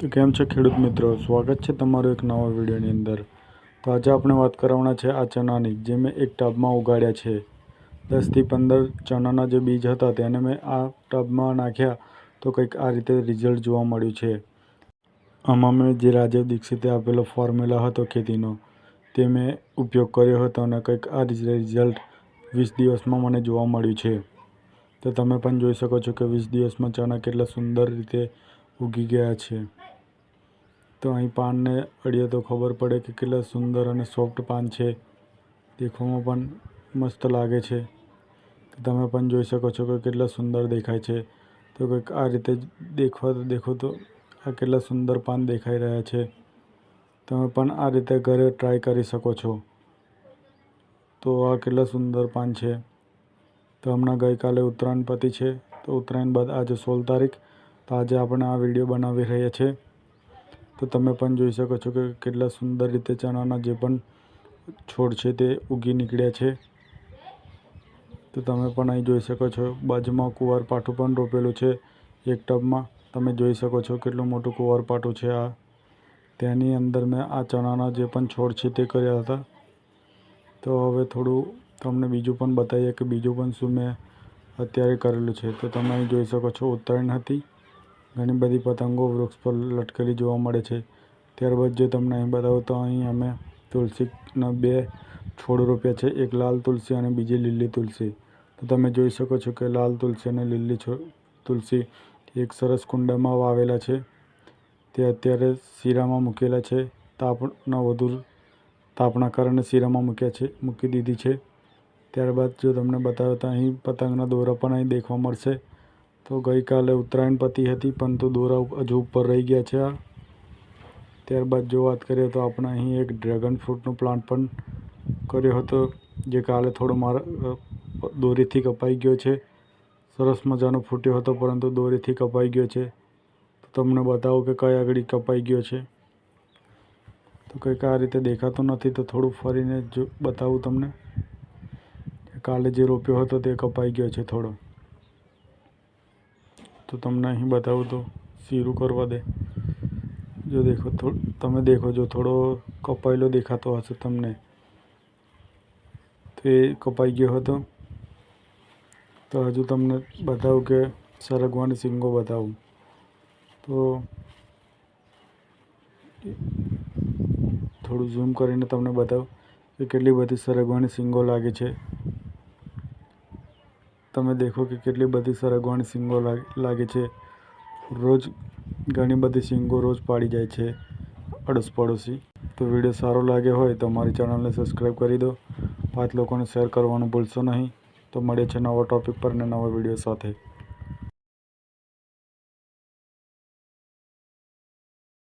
તો કેમ છે ખેડૂત મિત્રો, સ્વાગત છે તમારું એક નવા વિડીયોની અંદર। તો આજે આપણે વાત કરવાના છે આ ચણાની, જે મેં એક ટબમાં ઉગાડ્યા છે। 10 થી 15 ચણાના જે બીજ હતા તેને મેં આ ટબમાં નાખ્યા તો કંઈક આ રીતે રિઝલ્ટ જોવા મળ્યું છે। આમાં મેં જે રાજીવ દીક્ષિતે આપેલો ફોર્મ્યુલા હતો ખેતીનો તે મેં ઉપયોગ કર્યો હતો અને કંઈક આ રિઝલ્ટ 20 દિવસમાં મને જોવા મળ્યું છે। તો તમે પણ જોઈ શકો છો કે 20 દિવસમાં ચણા કેટલા સુંદર રીતે ઉગી ગયા છે। તો અહીં પાનને અડીએ તો ખબર પડે કે કેટલા સુંદર અને સોફ્ટ પાન છે, દેખવામાં પણ મસ્ત લાગે છે। તમે પણ જોઈ શકો છો કે કેટલા સુંદર દેખાય છે। તો કંઈક આ રીતે દેખો તો આ કેટલા સુંદર પાન દેખાઈ રહ્યા છે। તમે પણ આ રીતે ઘરે ટ્રાય કરી શકો છો। તો આ કેટલા સુંદર પાન છે। તો હમણાં ગઈકાલે ઉત્તરાયણ પતી છે, તો ઉત્તરાયણ બાદ આજે 16 તારીખ, તો આજે આપણે આ વિડીયો બનાવી રહ્યા છીએ। તો તમે પણ જોઈ શકો છો કે કેટલા સુંદર રીતે ચણાના જે પણ છોડ છે તે ઉગી નીકળ્યા છે। તો તમે પણ અહીં જોઈ શકો છો, બાજુમાં કુંવારપાઠું પણ રોપેલું છે એક ટબમાં। તમે જોઈ શકો છો કેટલું મોટું કુંવારપાઠું છે આ। તેની અંદર મેં આ ચણાના જે પણ છોડ છે તે કર્યા હતા। તો હવે થોડું તમને બીજું પણ બતાવીએ કે બીજું પણ શું મેં અત્યારે કરેલું છે। તો તમે અહીં જોઈ શકો છો, ઉત્તરાયણ હતી, ઘણી બધી પતંગો વૃક્ષ પર લટકેલી જોવા મળે છે। ત્યારબાદ જો તમને અહીં બતાવું તો અહીં અમે તુલસીના 2 છોડ રોપ્યા છે, એક લાલ તુલસી અને બીજી લીલી તુલસી। તો તમે જોઈ શકો છો કે લાલ તુલસી અને લીલી તુલસી એક સરસ કુંડામાં વાવેલા છે। તે અત્યારે શીરામાં મૂકેલા છે, તાપના કારણે શીરામાં મૂકી દીધી છે। ત્યારબાદ જો તમને બતાવે તો અહીં પતંગના દોરા પણ અહીં દેખવા મળશે। તો ગઈકાલે ઉત્તરાયણ પતી હતી, પરંતુ દોરા હજુ ઉપર રહી ગયા છે આ। ત્યારબાદ જો વાત કરીએ તો આપણે અહીં એક ડ્રેગન ફ્રૂટનો પ્લાન્ટ પણ કર્યો હતો, જે કાલે થોડો મારા દોરીથી કપાઈ ગયો છે। સરસ મજાનો ફૂટ્યો હતો, પરંતુ દોરીથી કપાઈ ગયો છે। તો તમને બતાવું કે કઈ આગળ કપાઈ ગયો છે। તો કંઈક આ રીતે દેખાતો નથી, તો થોડું ફરીને બતાવું તમને। કાલે જે રોપ્યો હતો તે કપાઈ ગયો છે થોડો। તો તમને અહીં બતાવું તો શીરું કરવા દે, જો તમે દેખો, જો થોડો કપાયેલો દેખાતો હશે તમને, તો એ કપાઈ ગયો હતો। તો હજુ તમને બતાવું કે સરગવાની શીંગો બતાવું તો થોડું ઝૂમ કરીને તમને બતાવું કે કેટલી બધી સરગવાની શીંગો લાગે છે। તમે દેખો કે કેટલી બધી સરગવાની શીંગો લાગે છે। રોજ ઘણી બધી શીંગો રોજ પાડી જાય છે અડોસ પડોશી। તો વિડીયો સારો લાગ્યો હોય તો મારી ચેનલને સબસ્ક્રાઈબ કરી દો, 5 લોકોને શેર કરવાનું ભૂલશો નહીં। તો મળીએ છીએ નવા ટૉપિક પર અને નવા વિડીયો સાથે।